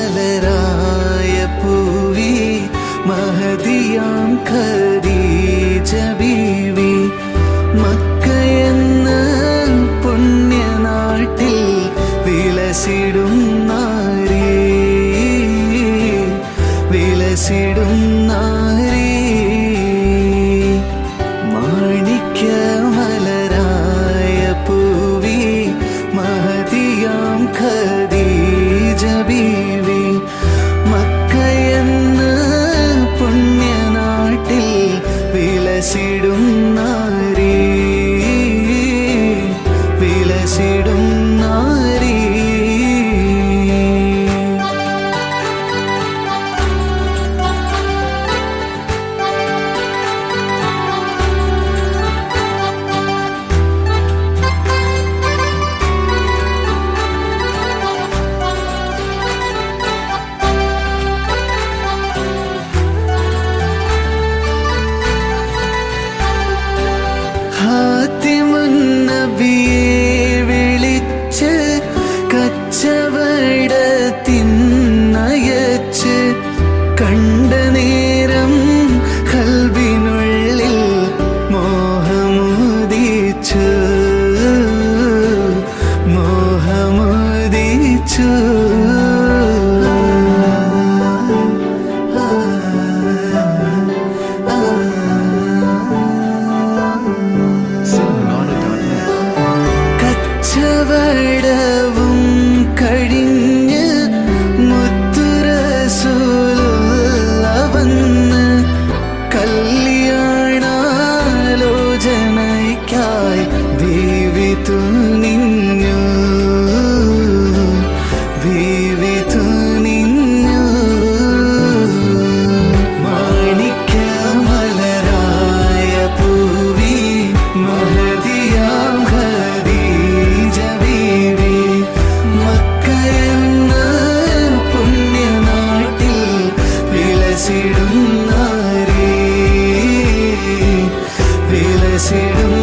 മാണിക്യമലരായ പൂവി മഹദിയാം ഖദീജ ബീവി മക്കയെന്ന പുണ്യനാട്ടിൽ വിലസിടും നാരി വിലസിടും നാരി മാണിക്യമലരായ പൂവി മഹദിയാം ഖദീജ ബീവി മക്കയെന്ന പുണ്യനാട്ടിൽ വിലസിടും നാരി വിലസിടും നാരി ഹാത്തിമുൻ നബിയെ വിളിച്ച് കച്ചവടത്തിനയച്ച് കണ്ട നേരം ഖൽബിനുള്ളിൽ മോഹമുദിച്ചു മോഹമുദിച്ചു കച്ചവടവും കഴിഞ്ഞ് മുത്തുറസൂലുള്ള വന്ന് കല്യാണാലോചനയ്ക്കായി ബീവി തുനിഞ്ഞു ബീവി തുനിഞ്ഞു മാണിക്യമലരായ പൂവി മഹദിയാം ഖദീജ ബീവി മക്കയെന്ന പുണ്യനാട്ടിൽ വിലസിടും നാരി വിലസിടും